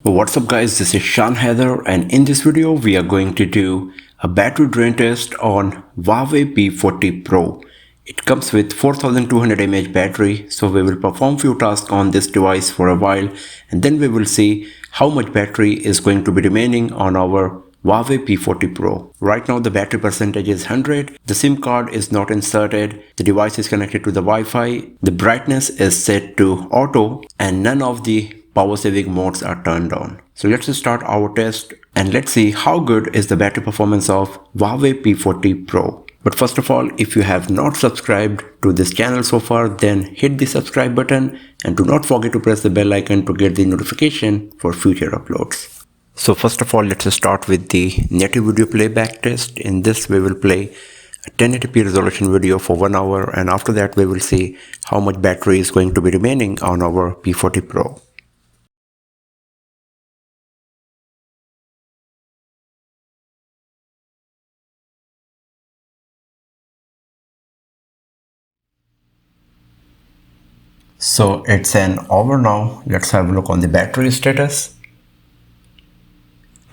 What's up guys, this is Shan Heather, and in this video we are going to do a battery drain test on Huawei P40 Pro. It comes with 4200 mAh battery, so we will perform few tasks on this device for a while and then we will see how much battery is going to be remaining on our Huawei P40 Pro. Right now the battery percentage is 100, the SIM card is not inserted, the device is connected to the Wi-Fi, the brightness is set to auto and none of the power saving modes are turned on. So let's start our test and let's see how good is the battery performance of Huawei P40 Pro. But first of all, if you have not subscribed to this channel so far, then hit the subscribe button and do not forget to press the bell icon to get the notification for future uploads. So first of all, let's start with the native video playback test. In this we will play a 1080p resolution video for 1 hour and after that we will see how much battery is going to be remaining on our P40 Pro. So it's an hour now. Let's have a look on the battery status.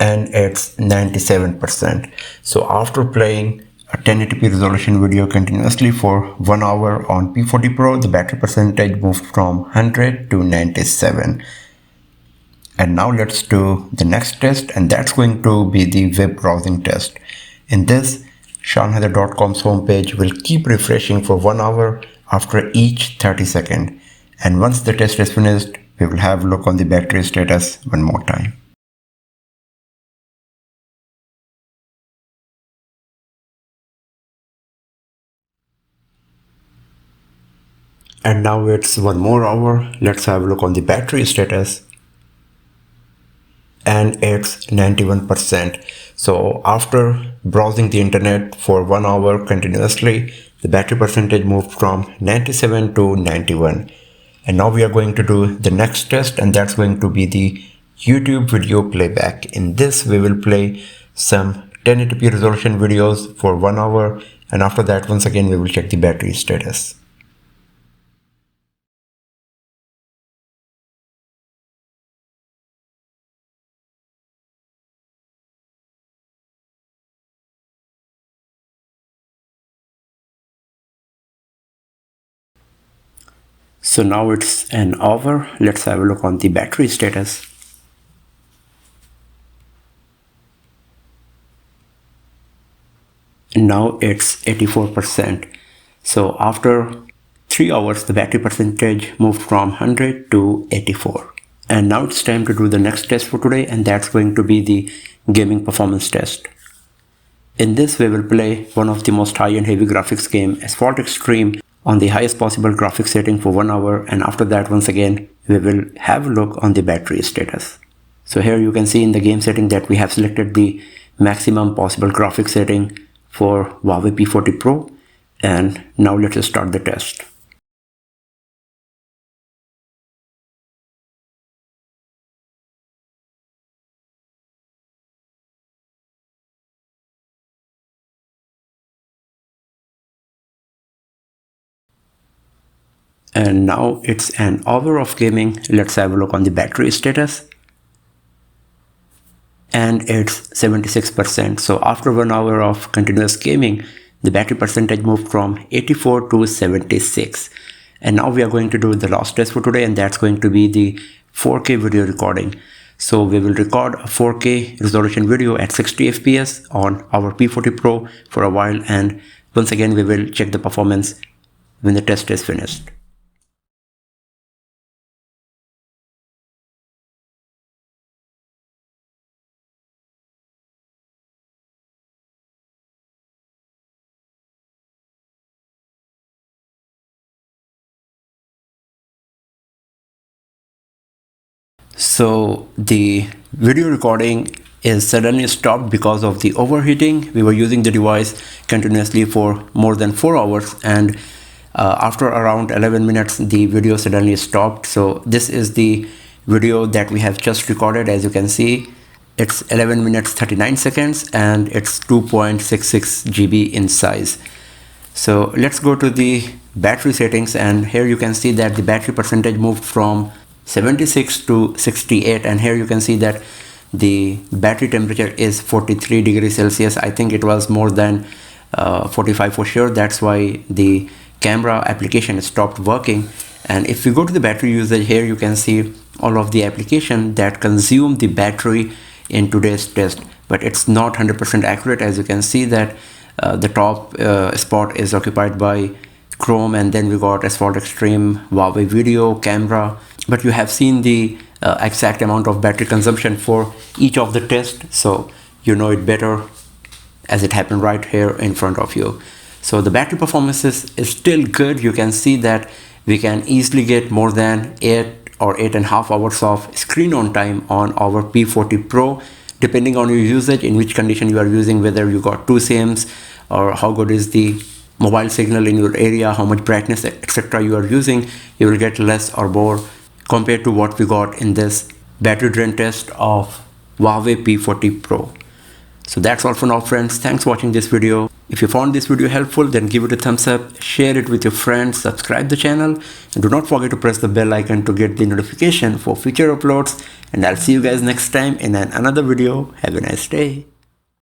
And it's 97%. So after playing a 1080p resolution video continuously for 1 hour on P40 Pro, the battery percentage moved from 100 to 97. And now let's do the next test, and that's going to be the web browsing test. In this, shanheather.com's homepage will keep refreshing for 1 hour after each 30 seconds. And once the test is finished, we will have a look on the battery status one more time. And now it's 1 more hour. Let's have a look on the battery status. And it's 91%. So after browsing the internet for 1 hour continuously, the battery percentage moved from 97 to 91. And now we are going to do the next test, and that's going to be the YouTube video playback. In this we will play some 1080p resolution videos for 1 hour and after that once again we will check the battery status. So now it's an hour. Let's have a look on the battery status. Now it's 84%. So after 3 hours, the battery percentage moved from 100 to 84. And now it's time to do the next test for today, and that's going to be the gaming performance test. In this we will play one of the most high-end heavy graphics game, Asphalt Extreme, on the highest possible graphics setting for 1 hour, and after that once again we will have a look on the battery status. So here you can see in the game setting that we have selected the maximum possible graphics setting for Huawei P40 Pro, and now let's start the test. And now it's an hour of gaming. Let's have a look on the battery status. And it's 76%. So after 1 hour of continuous gaming, the battery percentage moved from 84 to 76. And now we are going to do the last test for today, and that's going to be the 4K video recording. So we will record a 4K resolution video at 60 FPS on our P40 Pro for a while, and once again we will check the performance when the test is finished. So the video recording is suddenly stopped because of the overheating. We were using the device continuously for more than 4 hours, and after around 11 minutes the video suddenly stopped. So this is the video that we have just recorded. As you can see, it's 11 minutes 39 seconds and it's 2.66 GB in size. So let's go to the battery settings, and here you can see that the battery percentage moved from 76 to 68, and here you can see that the battery temperature is 43 degrees Celsius. I think it was more than 45 for sure. That's why the camera application stopped working. And if you go to the battery usage, here you can see all of the application that consume the battery in today's test, but it's not 100% accurate. As you can see that the top spot is occupied by Chrome, and then we got Asphalt Extreme, Huawei Video, Camera, but you have seen the exact amount of battery consumption for each of the tests, so you know it better as it happened right here in front of you. So the battery performance is still good. You can see that we can easily get more than 8 or 8.5 hours of screen on time on our P40 Pro, depending on your usage, in which condition you are using, whether you got 2 SIMs, or how good is the mobile signal in your area, how much brightness, etc. you are using. You will get less or more compared to what we got in this battery drain test of Huawei P40 Pro. So that's all for now, friends. Thanks for watching this video. If you found this video helpful, then give it a thumbs up, share it with your friends, subscribe the channel, and do not forget to press the bell icon to get the notification for future uploads. And I'll see you guys next time in another video. Have a nice day.